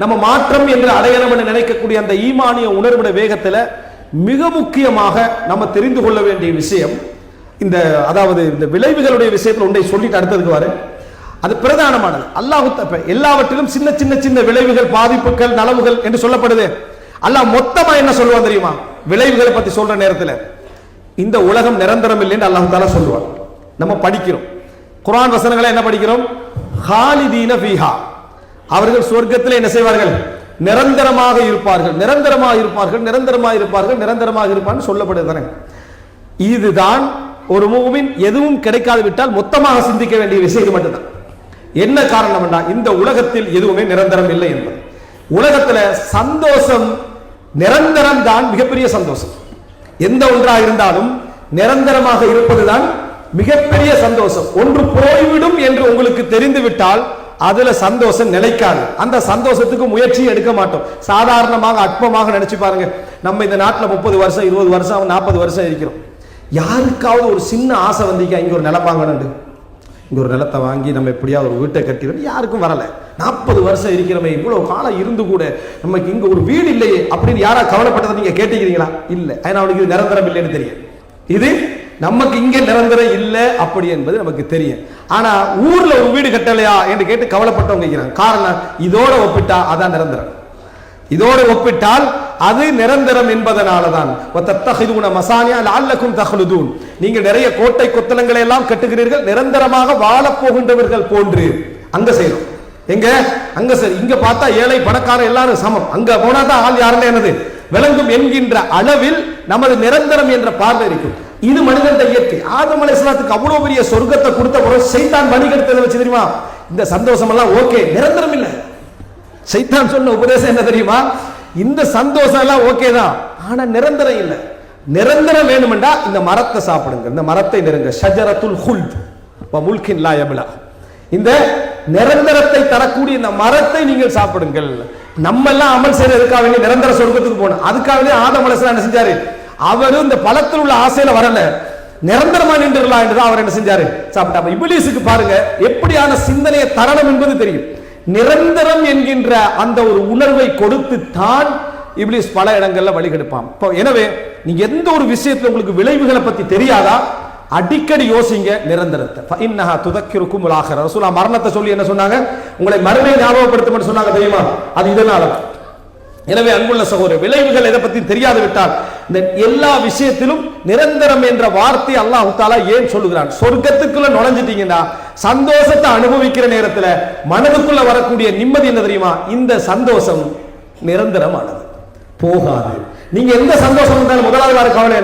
நம்ம மாற்றம் என்று அடையணும் என்று நினைக்கக்கூடிய அந்த ஈமானிய உணர்வுடைய வேகத்தில் மிக முக்கியமாக நம்ம தெரிந்து கொள்ள வேண்டிய விஷயம் இந்த அதாவது இந்த விளைவுகளுடைய விஷயத்தில் ஒன்றை சொல்லிட்டு அடுத்ததுக்கு வர அது பிரதானமானது. அல்லாஹ் எல்லாவற்றிலும் சின்ன சின்ன சின்ன விளைவுகள், பாதிப்புகள், நலவுகள் என்று சொல்லப்படுது. அல்லாஹ் மொத்தமா என்ன சொல்லுவான் தெரியுமா? விளைவுகளை பத்தி சொல்ற நேரத்தில் இந்த உலகம் நிரந்தரம் இல்லை என்று அல்லாஹ் தஆலா சொல்லுவான். நம்ம படிக்கிறோம் குர்ஆன் வசனங்களை என்ன படிக்கிறோம்? ஹாலிதீன ஃபீஹா, அவர்கள் சொர்க்கத்தில் என்ன செய்வார்கள்? நிரந்தரமாக இருப்பார்கள், நிரந்தரமாக இருப்பார்கள், நிரந்தரமாக இருப்பார்கள், நிரந்தரமாக இருப்பார்கள் சொல்லப்படுது. இதுதான் ஒரு மூமின் எதுவும் கிடைக்காது விட்டால் மொத்தமாக சிந்திக்க வேண்டிய விஷயம் மட்டும்தான். என்ன காரணம் என்றால் இந்த உலகத்தில் எதுவுமே நிரந்தரம் இல்லை என்பது. உலகத்தில் சந்தோஷம் நிரந்தரம் தான் மிகப்பெரிய சந்தோஷம். எந்த ஒன்றாக இருந்தாலும் நிரந்தரமாக இருப்பதுதான் மிகப்பெரிய சந்தோஷம். ஒன்று போய்விடும் என்று உங்களுக்கு தெரிந்துவிட்டால் அதுல சந்தோஷம் நிலைக்காது. அந்த சந்தோஷத்துக்கு முயற்சி எடுக்க மாட்டோம். சாதாரணமாக அற்பமாக நினைச்சு பாருங்க. நம்ம இந்த நாட்டில் 30 வருஷம் 20 வருஷம் 40 வருஷம் இருக்கிறோம். யாருக்காவது ஒரு சின்ன ஆசை வந்திருக்கா இங்க ஒரு நிலம் வாங்கணும், இங்க ஒரு நிலத்தை வாங்கி நம்ம எப்படியாவது ஒரு வீட்டை கட்டிடும்? யாருக்கும் வரல. 40 வருஷம் இருக்கிறமே, இவ்வளவு காலம் இருந்து கூட நமக்கு இங்க ஒரு வீடு இல்லையே அப்படின்னு யாரா கவலைப்பட்டதை நீங்க கேட்டீங்களா? இல்ல. ஏன்னா அவனுக்கு இது நிரந்தரம் இல்லைன்னு தெரியும். இது நமக்கு இங்க நிரந்தரம் இல்லை அப்படி என்பது நமக்கு தெரியும். ஆனா ஊர்ல ஒரு வீடு கட்டலையா என்று கேட்டு கவலைப்பட்டவங்க இருக்கிறாங்க. காரணம் இதோட ஒப்பிட்டா அதான் நிரந்தரம். இதோடு ஒப்பிட்டால் அது நிரந்தரம் என்பதனாலதான். நீங்கள் நிறைய கோட்டை கொத்தளங்களை எல்லாம் கட்டுகிறீர்கள், நிரந்தரமாக வாழப் போகின்றவர்கள் போன்று. அங்க செய்யணும். எங்க? அங்க சரி. இங்க பார்த்தா ஏழை பணக்கார எல்லாரும் சமம். அங்க போனா தான் ஆள் யாருன்னு என்னது விளங்கும் என்கின்ற அளவில் நமது நிரந்தரம் என்ற பார்வை இருக்கும். இது மனிதனுடைய இயற்கை. ஆதம் அலைஹிஸ்ஸலாத்துக்கு அவ்வளவு பெரிய சொர்க்கத்தை கொடுத்த பிறகு சைத்தான் வணிகத்தை வச்சு தெரியுமா? இந்த சந்தோஷம் எல்லாம் ஓகே, நிரந்தரம் இல்லை. சைத்தான் சொன்ன உபதேசம் என்ன தெரியுமா? இந்த சந்தோஷம் எல்லாம் ஓகே தான், ஆனா நிரந்தரம் இல்லை. நிரந்தரம் வேணுமெண்டா இந்த மரத்தை சாப்பிடுங்க, இந்த மரத்தை நெருங்க. ஷஜரத்துல் ஹுல்த் வ முல்கின் லா யப்லா. இந்த நிரந்தரத்தை தரக்கூடிய இந்த மரத்தை நீங்கள் சாப்பிடுங்கள். நம்ம எல்லாம் அமல் செய்யறதுக்காக வேண்டிய நிரந்தர சொர்க்கத்துக்கு போனோம். அதுக்காக ஆதம் அலைஹிஸ்ஸலாம் என்ன செஞ்சாரு? அவரு இந்த பழத்தில் உள்ள ஆசையில வரல, நிரந்தரமா நின்றுலாம் என்றுதான் அவர் என்ன செஞ்சாரு? சாப்பிட்டாங்க. இப்லீஸுக்கு பாருங்க எப்படியான சிந்தனையை தரணும் என்பது தெரியும். நிரந்தரம் என்கின்ற அந்த ஒரு உணர்வை கொடுத்து தான் இப்லீஸ் பல இடங்கள்ல வழிகெடுப்பான். எனவே நீங்க எந்த ஒரு விஷயத்துல உங்களுக்கு விளைவுகளை பத்தி தெரியாதா, அடிக்கடி யோசிங்க நிரந்தரத்தை. ஃபஇன்னஹா துதக்கிருக்குமுல் ஆகிரா. ரசூலுல்லாஹ் மரணத்தை சொல்லி என்ன சொன்னாங்க? உங்களை மறுமை ஞாபகப்படுத்தும் சொன்னாங்க தெரியுமா? அது இதனால. எனவே அன்புள்ள சகோதரர், விளைவுகள் எதை பத்தி தெரியாது விட்டால் இந்த எல்லா விஷயத்திலும் நிரந்தரம் என்ற வார்த்தை அல்லாஹ் தஆலா ஏன் சொல்லுகிறான்? சொர்க்கத்துக்குள்ள நுழைஞ்சிட்டீங்கன்னா சந்தோஷத்தை அனுபவிக்கிற நேரத்தில் மனதுக்குள்ள வரக்கூடிய நிம்மதி என்ன தெரியுமா? இந்த சந்தோஷம் நிரந்தரமானது, போகாது. நீங்க எந்த சந்தோஷம் இருந்தாலும் முதலாவது வர கவலை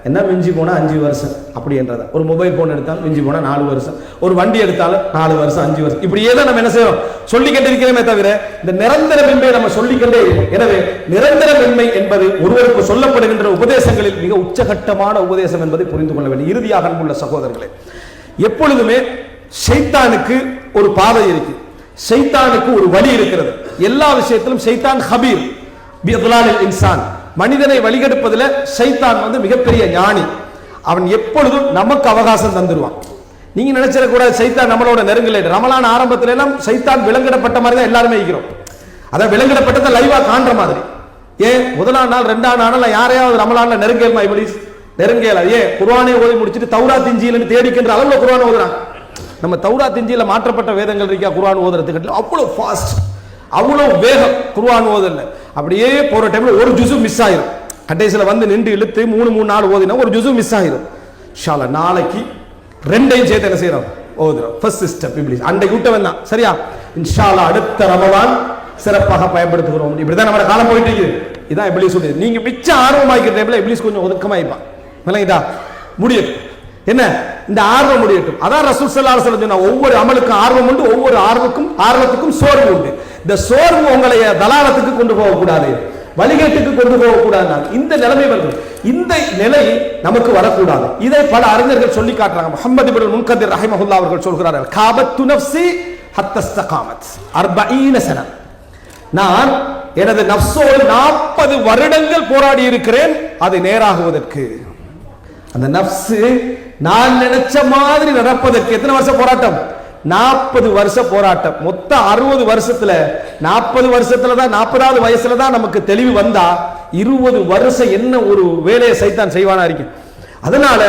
என்ன மிஞ்சி போனா 5 வருஷம் அப்படி என்றத. ஒரு மொபைல் போன் எடுத்தாலும் மிஞ்சி போனா 4 வருஷம், ஒரு வண்டி எடுத்தாலும் 4 வருஷம் 5 வருஷம், இப்படியே தான் நம்ம என்ன செய்யறோம்? சொல்லிக்கிட்டே இருக்கிறோமே தவிர இந்த நிரந்தரமின்மை நம்ம சொல்லிக்கிட்டே இருக்கோம். எனவே நிரந்தரமின்மை என்பது ஒருவருக்கு சொல்லப்படுகின்ற உபதேசங்களில் மிக உச்சகட்டமான உபதேசம் என்பதை புரிந்து கொள்ள வேண்டும். இறுதியாக அன்புள்ள சகோதரர்களே, எப்பொழுதுமே ஷைத்தானுக்கு ஒரு பாதை இருக்கு, ஷைத்தானுக்கு ஒரு வழி இருக்கிறது. எல்லா விஷயத்திலும் ஷைத்தான் ஹபீர் பி இத்லாலில் இன்சான், மனிதனை வழிகெடுப்பதில் ஷைத்தான் மிகப்பெரிய ஞானி. அவன் எப்பொழுதும் நமக்கு அவகாசம் தந்துருவான். நீங்க நினைச்சிடக்கூடாது ஷைத்தான் நம்மளோட நெருங்கலை. ரமலான் ஆரம்பத்துல எல்லாம் ஷைத்தான் விலங்கிடப்பட்ட மாதிரி தான் எல்லாருமே இருக்கிறோம். அதான் விலங்கிடப்பட்டதை லைவா காண்ற மாதிரி. ஏன் முதலாம் நாள் 2ஆம் நாள் யாரையாவது ரமலான்ல நெருங்கேல்மா இப்லீஸ்? நெருங்கேல. ஏன்? குர்ஆனை ஓதி முடிச்சுட்டு தௌராத் இன்ஜீல்னு தேடிக்கின்ற அளவுல குர்ஆன் ஓதுறான். நம்ம தௌராத் இன்ஜீல்ல மாற்றப்பட்ட வேதங்கள் இருக்கா குர்ஆன் ஓதுறதுக்கு? அவ்வளவு ஃபாஸ்ட், அவ்வளவு வேகம் குர்ஆன் ஓதல. அப்படியே போற டைம்ல ஒரு ஜுசு மிஸ் ஆயிரும். கடைசியில நின்று இழுத்து 3 நாள் ஓதினா ஒரு ஜுசு மிஸ் ஆயிரும். இன்ஷா அல்லாஹ் நாளைக்கு 2ஐயும் சேர்த்து என்ன செய்யறோம்? ஓதுறோம். ஃபர்ஸ்ட் ஸ்டெப் இப்லீஸ் அன்றைக்கு விட்டவன் தான். சரியா? இன்ஷா அல்லாஹ் அடுத்த ரமலான் சிறப்பாக பயன்படுத்துகிறோம். இப்படிதான் நம்ம காலம் போயிட்டு இருக்குது. இதான் இப்லீஸ் சொல்லுது. நீங்க மிச்ச ஆர்வமாக்கிற டைம்ல இப்லீஸ் கொஞ்சம் ஒதுக்கமாயிப்பான். விளங்கிட்டா? முடியட்டும். என்ன இந்த ஆர்வம் முடியட்டும். அதான் ரசூல் ஸல்லல்லாஹு அலைஹி வஸல்லம் சொன்னா, ஒவ்வொரு அமலுக்கும் ஆர்வம் உண்டு, ஒவ்வொரு ஆர்வத்துக்கும் சோர்வு உண்டு. இந்த சோர்வு உங்களை தலாலத்துக்கு கொண்டு போகக்கூடாது, வழிகேட்டுக்கு கொண்டு போகக்கூடாது. இந்த நிலைமை வருது. இந்த நிலை நமக்கு வரக்கூடாது. இதை பல அறிஞர்கள் சொல்லி காட்டுறாங்க. முஹம்மது இப்னுல் முன்கதிர் ரஹிமஹுல்லாஹ் அவர்கள் சொல்கிறார்கள், காபத்து நஃப்ஸி ஹத்தா இஸ்தகாமத் 40 சன. நான் எனது நஃப்ஸோடு 40 வருடங்கள் போராடி இருக்கிறேன் அது நேராகுவதற்கு. அந்த நஃப்ஸ் நான் நினைச்ச மாதிரி நடப்பதற்கு எத்தனை வருஷம் போராட்டம்? 40 வருஷ போராட்டம். மொத்த 60 வருஷத்துல 40 வருஷத்துல தான் 40வது வயசுல தான் நமக்கு தெளிவு வந்தா 20 வருஷம் என்ன ஒரு வேலையை சைத்தான் செய்வானா இருக்கு. அதனால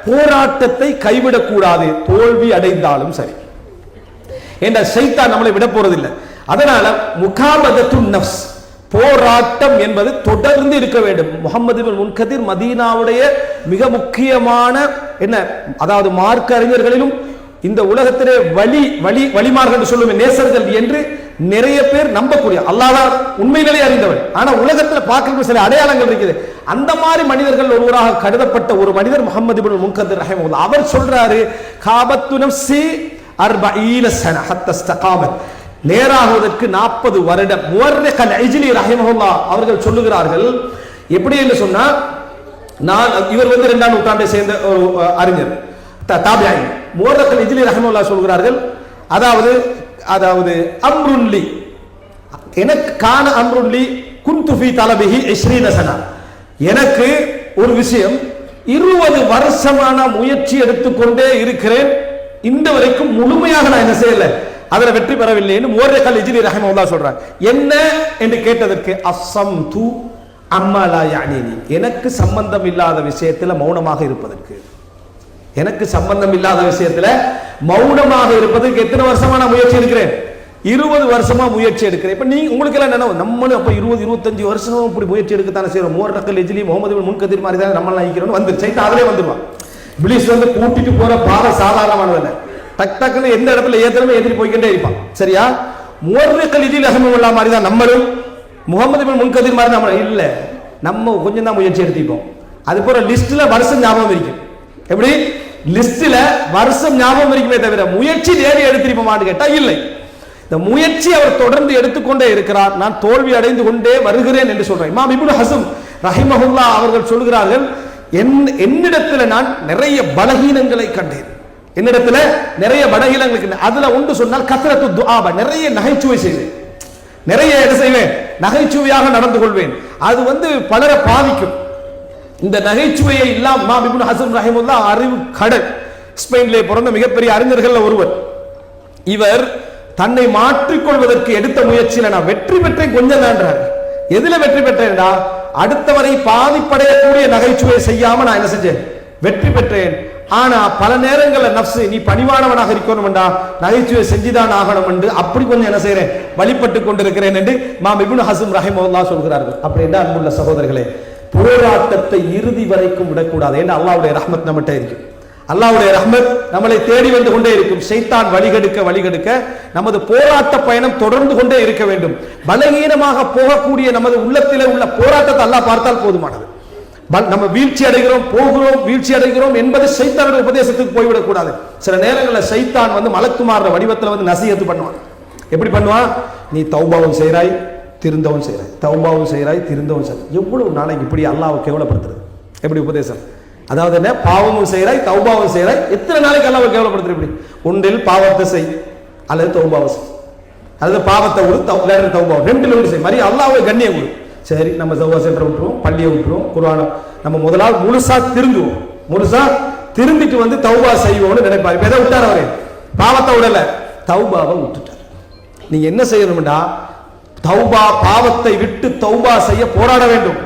போராட்டத்தை கைவிடக் கூடாது, தோல்வி அடைந்தாலும் சரி. என்ற சைத்தான் நம்மளை விட போறதில்லை. அதனால முகாபதத்துன் நஃப்ஸ், போராட்டம் என்பது தொடர்ந்து இருக்க வேண்டும். முஹம்மது இப்னு முன்கதிர் மதீனாவுடைய மிக முக்கியமான என்ன, அதாவது மார்க்க அறிஞர்களிலும் இந்த உலகத்திலே வழிமார்கள் சொல்லுவேன் நேசர்கள் என்று நிறைய பேர் நம்பக்கூடிய, அல்லாஹ் உண்மையிலே அறிந்தவர். ஆனா உலகத்துல பார்க்க சில அடையாளங்கள் இருக்குது. அந்த மாதிரி மனிதர்கள் ஒருவராக கருதப்பட்ட ஒரு மனிதர் முஹம்மது இப்னு முன்கதிர் ரஹிமஹுல்லாஹ். அவர் சொல்றாரு, காபத்து நஃப்ஸி 40 சன ஹத்தா இஸ்தகாமத், நேராகுவதற்கு 40 வருடம். முவர்ரிக் அல்-இஜ்லி ரஹிமஹுல்லாஹ் அவர்கள் சொல்லுகிறார்கள், எப்படி என்று சொன்னா, நான் இவர் 2ஆம் நூற்றாண்டை சேர்ந்த ஒரு அறிஞர் தாபியீன். முவர்ரிக் அல்-இஜ்லி ரஹிமஹுல்லாஹ் சொல்கிறார்கள், அதாவது அம்ருல்லி எனக்கு கான அம்ருல்லி குன்து ஃபீ தலபிஹி 20 சனா, எனக்கு ஒரு விஷயம் 20 வருஷமான முயற்சி எடுத்துக்கொண்டே இருக்கிறேன், இந்த வரைக்கும் முழுமையாக நான் என்ன செய்யல, அதுல வெற்றி பெறவில்லைன்னு முவர்ரிக் அல்-இஜ்லி ரஹிமஹுல்லாஹ் சொல்றாங்க. என்ன என்று கேட்டதற்கு அஸ்ஸம்து அம்மா லா யானினி, எனக்கு சம்பந்தம் இல்லாத விஷயத்துல மௌனமாக இருப்பதற்கு, எனக்கு சம்பந்தம் இல்லாத விஷயத்துல மௌனமாக இருப்பதற்கு எத்தனை வருஷமா நான் முயற்சி எடுக்கிறேன்? 20 வருஷமா முயற்சி எடுக்கிறேன். இப்ப நீ உங்களுக்கு எல்லாம் நினைவு, நம்மளும் அப்ப 20-25 வருஷம் இப்படி முயற்சி எடுக்கத்தானே செய்யறோம். முவர்ரிக் அல்-இஜ்லி முஹம்மது இப்னு முன்கதிர் மாதிரி தான் நம்ம எல்லாம் இருக்கிறோம். வந்து சைத்தான் அதிலே வந்துருவான். இப்லீஸ் கூட்டிட்டு போற பாரம் சாதாரணமானது. டக் டக்குன்னு எந்த இடத்துல ஏத்தனமே எதிரி போய்கிட்டே இருப்பான். சரியா? முவர்ரிக் அல்-இஜ்லி ரஹிமஹுல்லாஹ் மாதிரி தான் நம்மளும், முஹம்மது இப்னு முன்கதிர் மாதிரி நம்ம இல்ல, நம்ம கொஞ்சம் தான் முயற்சி எடுத்துப்போம். அது போற லிஸ்ட்ல வருஷம் ஞாபகம் இருக்கும். எப்படி லிஸ்ட்ல வருஷம் ஞாபகம் இருக்குமே தவிர முயற்சி தேடி எடுத்திருப்போமான்னு கேட்டா இல்லை. இந்த முயற்சி அவர் தொடர்ந்து எடுத்துக்கொண்டே இருக்கிறார். நான் தோல்வி அடைந்து கொண்டே வருகிறேன் என்று சொல்றேன். இமாம் இப்னு ஹஸம் ரஹிமஹுல்லாஹ் அவர்கள் சொல்கிறார்கள், என்னிடத்துல நான் நிறைய பலகீனங்களை கண்டேன், என்னிடத்துல நிறைய பலகீனங்கள், அதுல ஒன்று சொன்னால் கத்ரத்து துஆப, நிறைய நகைச்சுவை செய்வேன், நிறைய என்ன செய்வேன், நகைச்சுவையாக நடந்து கொள்வேன். அது பலரை பாதிக்கும். இந்த நகைச்சுவையை இல்லாம இமாம் இப்னு ஹஸம் ரஹிமஹுல்லாஹ் அறிவு கடல், ஸ்பெயினிலே பிறந்த மிகப்பெரிய அறிஞர்கள் ஒருவர். இவர் தன்னை மாற்றிக்கொள்வதற்கு எடுத்த முயற்சியில நான் வெற்றி பெற்றேன் கொஞ்சம் தான்றார். எதுல வெற்றி பெற்றேன்டா, அடுத்தவரை பாதிப்படையக்கூடிய நகைச்சுவை செய்யாம நான் என்ன செஞ்சேன், வெற்றி பெற்றேன். ஆனா பல நேரங்கள்ல நஃப்ஸ் நீ பணிவானவனாக இருக்கணும்டா, நகைச்சுவை செஞ்சுதான் ஆகணும் என்று அப்படி கொஞ்சம் என்ன செய்யறேன், வழிபட்டு கொண்டிருக்கிறேன் என்று இமாம் இப்னு ஹஸம் ரஹிமஹுல்லாஹ் சொல்கிறார்கள். அப்படி என்றால் அன்புள்ள சகோதரர்களே, போராட்டத்தை இறுதி வரைக்கும் விடக்கூடாது. ஏன்னா அல்லாஹ்வுடைய ரஹ்மத் நம்மகிட்ட இருக்கு. அல்லாஹ்வுடைய ரஹ்மத் நம்மளை தேடி வந்து கொண்டே இருக்கும். ஷைத்தான் வழிகெடுக்க நமது போராட்ட பயணம் தொடர்ந்து கொண்டே இருக்க வேண்டும். பலகீனமாக போகக்கூடிய நமது உள்ளத்திலே உள்ள போராட்டத்தை அல்லாஹ் பார்த்தால் போதுமானது. நம்ம வீழ்ச்சி அடைகிறோம், போகிறோம், வீழ்ச்சி அடைகிறோம் என்பது ஷைத்தானுடைய உபதேசத்துக்கு போய்விடக் கூடாது. சில நேரங்களில் ஷைத்தான் மலக்குமார் வடிவத்தில் நசீஹத் பண்ணுவான். எப்படி பண்ணுவான், நீ தௌபாவும் செய்கிறாய், திருந்தவும் செய்கிறாய், தௌபாவும் செய்கிறாய், திருந்தவும் செய்கிறாய். எவ்வளவு நாளைக்கு இப்படி அல்லாஹ்வை கேவலப்படுத்துறது? எப்படி உபதேசம்? அதாவது என்ன, பாவமும் செய்கிறாய், தௌபாவும் செய்கிறாய், எத்தனை நாளைக்கு அல்லாஹ்வை கேவலப்படுத்துற? இப்படி ஒன்றில் பாவத்தை செய் அல்லது தௌபாவை செய், அல்லது பாவத்தை விடு தௌபா, ரெண்டுல ஒன்று செய். மாதிரி அல்லாஹ்வை கண்ணியம் கொடு. சரி, நம்ம தௌபா சென்டரை விட்டுருவோம், பள்ளியை விட்டுருவோம், குர்ஆனை நம்ம முதலாவது முழுசா திருந்துவோம், முழுசா திரும்பிட்டு தௌபா செய்வோம்னு நினைப்பாரு. இப்ப எதை விட்டார் அவரு? பாவத்தை விடல, தௌபாவை விட்டுட்டார். நீங்க என்ன செய்யணும்டா, தௌபா, பாவத்தை விட்டு தௌபா செய்ய போராட வேண்டும்.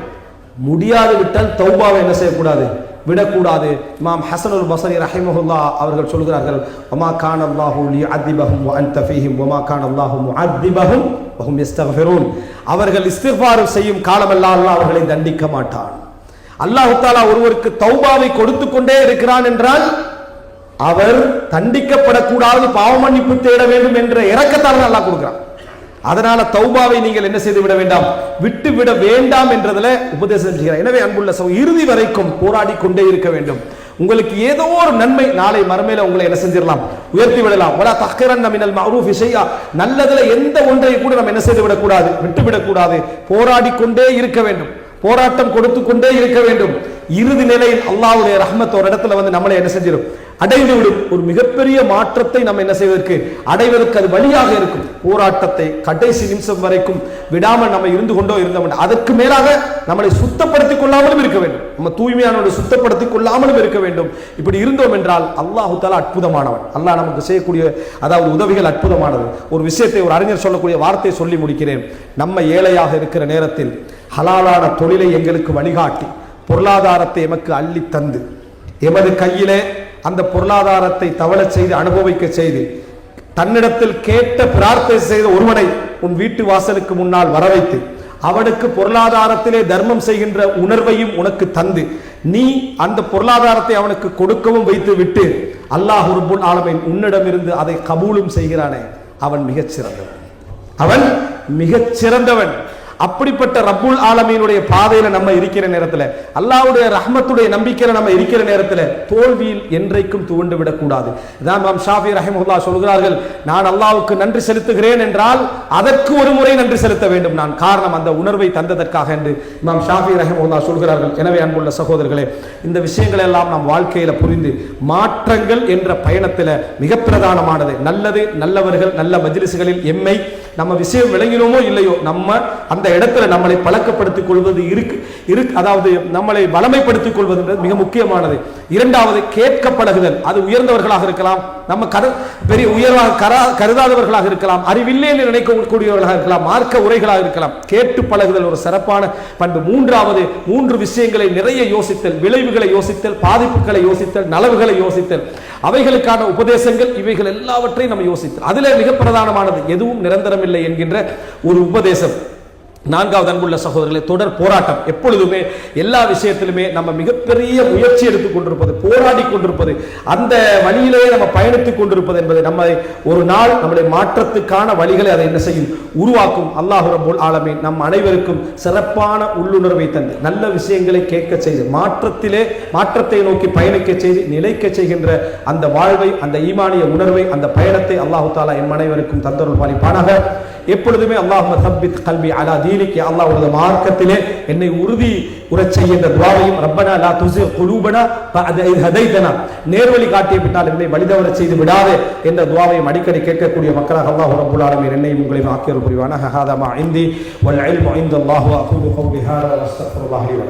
முடியாது விட்டால் தௌபாவை என்ன செய்யக்கூடாது, விடக்கூடாது. இமாம் ஹஸனுல் பஸரி ரஹிமஹுல்லாஹ் அவர்கள் சொல்கிறார்கள், வமா கான அல்லாஹு லியுஅதிபஹும் வ அன்த ஃபீஹிம் வமா கான அல்லாஹு முஅதிபஹும் வ ஹும் யஸ்தக்ஃபிரூன். அவர்கள் இஸ்திக்ஃபார் செய்யும் காலமெல்லாம் அல்லாஹ் அவர்களை தண்டிக்க மாட்டான். அல்லாஹ் தஆலா ஒருவருக்கு தௌபாவை கொடுத்து கொண்டே இருக்கிறான் என்றால் அவர் தண்டிக்கப்படக்கூடாது, பாவ மன்னிப்பு தேட வேண்டும் என்ற இரக்கத்தால் அல்லாஹ் கொடுக்கிறான். அதனால தௌபாவை நீங்கள் என்ன செய்து விட வேண்டாம், விட்டு விட வேண்டாம் என்றதுல உபதேசம் செய்கிறார். எனவே அன்புள்ள இறுதி வரைக்கும் போராடி கொண்டே இருக்க வேண்டும். உங்களுக்கு ஏதோ ஒரு நன்மை நாளை மறுமையில உங்களை என்ன செஞ்சிடலாம், உயர்த்தி விடலாம். வலா தஹ்கிரன்ன மினல் மஅரூஃபி ஷைஆ, நல்லதுல எந்த ஒன்றை கூட நம்ம என்ன செய்து விடக்கூடாது, விட்டு விடக்கூடாது. போராடி கொண்டே இருக்க வேண்டும், போராட்டம் கொடுத்து கொண்டே இருக்க வேண்டும். இறுதி நிலையில் அல்லாஹ்வுடைய ரஹ்மத் ஒரு இடத்துல நம்மளை என்ன செஞ்சிடும், அடைந்துவிடும். ஒரு மிகப்பெரிய மாற்றத்தை நம்ம என்ன செய்வதற்கு அடைவதற்கு அது வழியாக இருக்கும். போராட்டத்தை கடைசி நிமிஷம் வரைக்கும் விடாமல் நம்ம இருந்து கொண்டோ இருந்தோம். அதற்கு மேலாக நம்மளை சுத்தப்படுத்திக் கொள்ளாமலும் இருக்க வேண்டும். நம்ம தூய்மையான சுத்தப்படுத்திக் கொள்ளாமலும் இருக்க வேண்டும். இப்படி இருந்தோம் என்றால் அல்லாஹு தஆலா அற்புதமானவன். அல்லாஹ் நமக்கு செய்யக்கூடிய அதாவது உதவிகள் அற்புதமானது. ஒரு விஷயத்தை ஒரு அறிஞர் சொல்லக்கூடிய வார்த்தை சொல்லி முடிக்கிறேன். நம்ம ஏழையாக இருக்கிற நேரத்தில் ஹலாலான தொழிலை எங்களுக்கு வழிகாட்டி பொருளாதாரத்தை எமக்கு அள்ளி தந்து எமது கையிலே அந்த பொருளாதாரத்தை தவள செய்து அனுபவிக்க செய்து தன்னிடத்தில் கேட்ட பிரார்த்தனை செய்த ஒருவனை உன் வீட்டு வாசலுக்கு முன்னால் வர வைத்து அவனுக்கு பொருளாதாரத்திலே தர்மம் செய்கின்ற உணர்வையும் உனக்கு தந்து நீ அந்த பொருளாதாரத்தை அவனுக்கு கொடுக்கவும் வைத்து விட்டு அல்லாஹ் ரப்புல் ஆலமீன் உன்னிடமிருந்து அதை கபூலும் செய்கிறானே, அவன் மிகச் சிறந்தவன். அவன் மிகச் சிறந்தவன். அப்படிப்பட்ட ரப்புல் ஆலமீனுடைய பாதையில நம்ம இருக்கிற நேரத்தில், அல்லாஹ்வுடைய ரஹ்மத்துடைய நம்பிக்கையில நம்ம இருக்கிற நேரத்தில் தோல்வியில் என்றைக்கும் துவண்டு விடக்கூடாது. இதான் இமாம் ஷாஃபி ரஹிமஹுல்லாஹ் சொல்கிறார்கள், நான் அல்லாஹ்வுக்கு நன்றி செலுத்துகிறேன் என்றால் அதற்கு ஒரு முறை நன்றி செலுத்த வேண்டும் நான், காரணம் அந்த உணர்வை தந்ததற்காக என்று இமாம் ஷாஃபி ரஹிமஹுல்லாஹ் சொல்கிறார்கள். எனவே அன்புள்ள சகோதரர்களே, இந்த விஷயங்களை எல்லாம் நாம் வாழ்க்கையில புரிந்து மாற்றங்கள் என்ற பயணத்தில் மிக பிரதானமானது நல்லது. நல்லவர்கள் நல்ல மஜ்லிஸ்களில் எம்மை நம்ம விஷயம் விளங்கினோமோ இல்லையோ நம்ம அந்த இடத்துல நம்மளை பழக்கப்படுத்திக் கொள்வது அதாவது நம்மளை வளமைப்படுத்திக் கொள்வது மிக முக்கியமானது. இரண்டாவது கேட்க பழகுதல். அது உயர்ந்தவர்களாக இருக்கலாம், நம்ம பெரிய உயர்வாக கருதாதவர்களாக இருக்கலாம், அறிவில்லை என்று நினைக்கக்கூடியவர்களாக இருக்கலாம், மார்க்க உரைகளாக இருக்கலாம். கேட்டு பழகுதல் ஒரு சிறப்பான பண்பு. மூன்றாவது 3 விஷயங்களை நிறைய யோசித்தல், விளைவுகளை யோசித்தல், பாதிப்புகளை யோசித்தல், நலவுகளை யோசித்தல், அவைகளுக்கான உபதேசங்கள், இவைகள் எல்லாவற்றையும் நம்ம யோசித்தல். அதிலே மிக பிரதானமானது எதுவும் நிரந்தரம் இல்லை என்கின்ற ஒரு உபதேசம். நான்காவது அன்புள்ள சகோதரர்களே, தொடர் போராட்டம். எப்பொழுதுமே எல்லா விஷயத்திலுமே நம்ம மிகப்பெரிய முயற்சி எடுத்துக் கொண்டிருப்பது, போராடி கொண்டிருப்பது, அந்த வழியிலேயே நம்ம பயணித்துக் கொண்டிருப்பது என்பது நம்மை ஒரு நாள் நம்முடைய மாற்றத்துக்கான வழிகளை அதை என்ன செய்யும், உருவாக்கும். அல்லாஹ் ரப்புல் ஆலமீன் நம் அனைவருக்கும் சிறப்பான உள்ளுணர்வை தந்து நல்ல விஷயங்களை கேட்க செய்து மாற்றத்தை நோக்கி பயணிக்க செய்து நிலைக்க செய்கின்ற அந்த வாழ்வை, அந்த ஈமானிய உணர்வை, அந்த பயணத்தை அல்லாஹு தஆலா எம் அனைவருக்கும் தந்தருள் பாலிப்பானாக. எப்பொழுதுமே அல்லாஹும்ம தப்பித் கல்பி அலா தீனிக், யா அல்லாஹ் உனது மார்க்கத்திலே என்னை உறுதி உறச் செய்கின்ற துஆவையும், ரப்பனா லா துஸிக் குலூபனா பஅத இத் ஹதைதனா, நேர்வழி காட்டி விட்டால் என்னை வழிதவறச் செய்து விடாதே என்ற துஆவையும் அடிக்கடி கேட்கக்கூடிய மக்களாக அல்லாஹ் ரப்புல் ஆலமீன் என்னையும் உங்களையும் ஆக்கியருள் புரிவானாக. ஹாதா மா இந்தி வல் இல்மு இன்தல்லாஹி வ அகூலு கௌலி ஹாதா வ அஸ்தக்ஃபிருல்லாஹி.